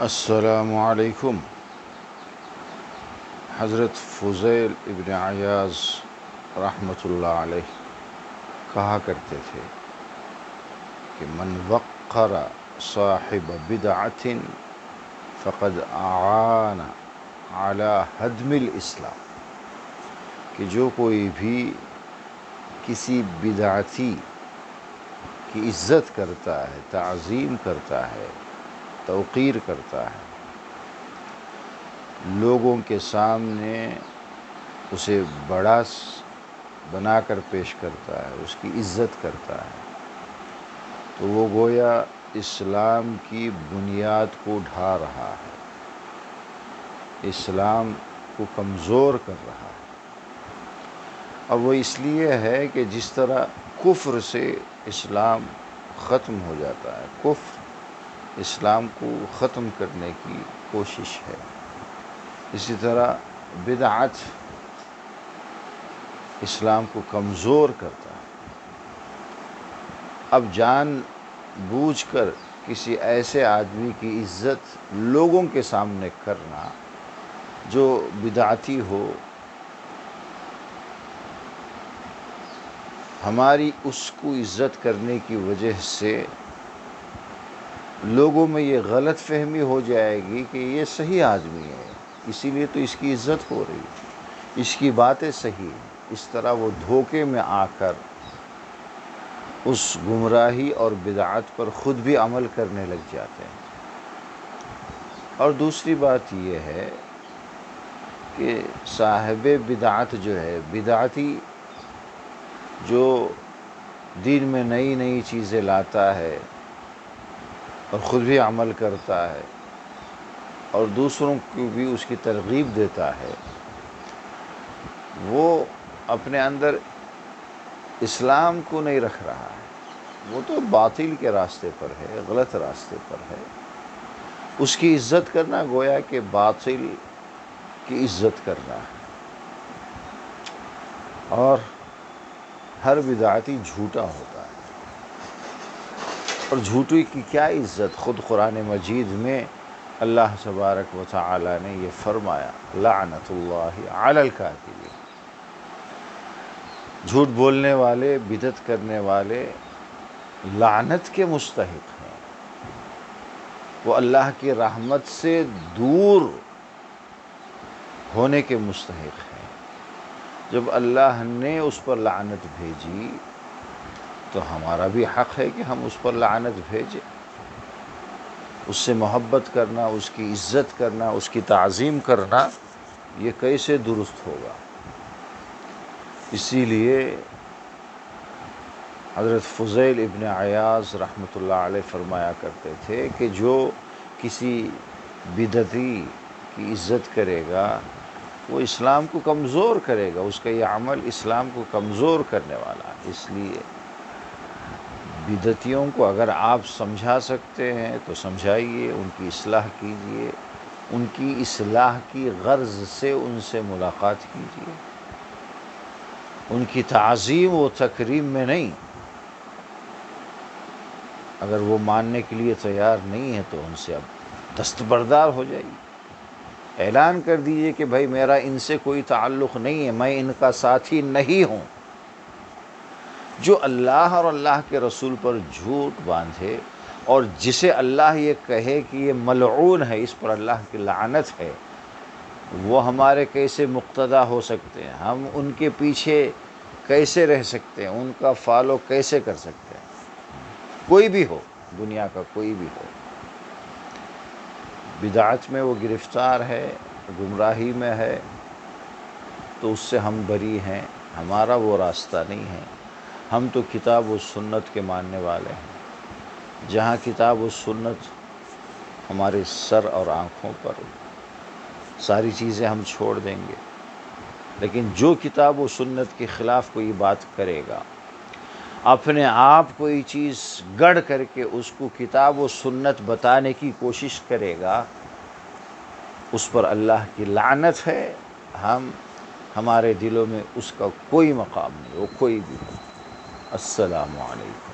السلام علیکم۔ حضرت فضیل ابن عیاض رحمۃ اللہ علیہ کہا کرتے تھے کہ من وقر صاحب بدعۃ فقد اعان علی ہدم الاسلام، کہ جو کوئی بھی کسی بدعتی کی عزت کرتا ہے، تعظیم کرتا ہے، توقیر کرتا ہے، لوگوں کے سامنے اسے بڑا بنا کر پیش کرتا ہے، اس کی عزت کرتا ہے، تو وہ گویا اسلام کی بنیاد کو ڈھا رہا ہے، اسلام کو کمزور کر رہا ہے۔ اور وہ اس لیے ہے کہ جس طرح کفر سے اسلام ختم ہو جاتا ہے، کفر اسلام کو ختم کرنے کی کوشش ہے، اسی طرح بدعت اسلام کو کمزور کرتا ہے۔ اب جان بوجھ کر کسی ایسے آدمی کی عزت لوگوں کے سامنے کرنا جو بدعتی ہو، ہماری اس کو عزت کرنے کی وجہ سے لوگوں میں یہ غلط فہمی ہو جائے گی کہ یہ صحیح آدمی ہے، اسی لیے تو اس کی عزت ہو رہی ہے، اس کی باتیں صحیح ہیں۔ اس طرح وہ دھوکے میں آ کر اس گمراہی اور بدعت پر خود بھی عمل کرنے لگ جاتے ہیں۔ اور دوسری بات یہ ہے کہ صاحب بدعت جو ہے، بدعتی جو دین میں نئی نئی چیزیں لاتا ہے اور خود بھی عمل کرتا ہے اور دوسروں کو بھی اس کی ترغیب دیتا ہے، وہ اپنے اندر اسلام کو نہیں رکھ رہا ہے، وہ تو باطل کے راستے پر ہے، غلط راستے پر ہے۔ اس کی عزت کرنا گویا کہ باطل کی عزت کرنا ہے۔ اور ہر بدعتی جھوٹا ہوتا ہے، اور جھوٹی کی کیا عزت، خود قرآن مجید میں اللہ تبارک و تعالی نے یہ فرمایا، لعنت اللہ علی الکاذبین، جھوٹ بولنے والے، بدعت کرنے والے لعنت کے مستحق ہیں، وہ اللہ کی رحمت سے دور ہونے کے مستحق ہیں۔ جب اللہ نے اس پر لعنت بھیجی تو ہمارا بھی حق ہے کہ ہم اس پر لعنت بھیجیں۔ اس سے محبت کرنا، اس کی عزت کرنا، اس کی تعظیم کرنا، یہ کیسے درست ہوگا؟ اسی لیے حضرت فضیل ابن عیاض رحمۃ اللہ علیہ فرمایا کرتے تھے کہ جو کسی بدعتی کی عزت کرے گا وہ اسلام کو کمزور کرے گا، اس کا یہ عمل اسلام کو کمزور کرنے والا ہے۔ اس لیے بدعتیوں کو اگر آپ سمجھا سکتے ہیں تو سمجھائیے، ان کی اصلاح کیجیے، ان کی اصلاح کی غرض سے ان سے ملاقات کیجیے، ان کی تعظیم و تکریم میں نہیں۔ اگر وہ ماننے کے لیے تیار نہیں ہے تو ان سے اب دستبردار ہو جائیے، اعلان کر دیجئے کہ بھائی میرا ان سے کوئی تعلق نہیں ہے، میں ان کا ساتھی نہیں ہوں۔ جو اللہ اور اللہ کے رسول پر جھوٹ باندھے اور جسے اللہ یہ کہے کہ یہ ملعون ہے، اس پر اللہ کی لعنت ہے، وہ ہمارے کیسے مقتدی ہو سکتے ہیں؟ ہم ان کے پیچھے کیسے رہ سکتے ہیں؟ ان کا فالو کیسے کر سکتے ہیں؟ کوئی بھی ہو، دنیا کا کوئی بھی ہو، بدعت میں وہ گرفتار ہے، گمراہی میں ہے، تو اس سے ہم بری ہیں، ہمارا وہ راستہ نہیں ہے۔ ہم تو کتاب و سنت کے ماننے والے ہیں، جہاں کتاب و سنت ہمارے سر اور آنکھوں پر، ساری چیزیں ہم چھوڑ دیں گے۔ لیکن جو کتاب و سنت کے خلاف کوئی بات کرے گا، اپنے آپ کوئی چیز گڑھ کر کے اس کو کتاب و سنت بتانے کی کوشش کرے گا، اس پر اللہ کی لعنت ہے۔ ہمارے دلوں میں اس کا کوئی مقام نہیں، وہ کوئی بھی ہو۔ السلام علیکم۔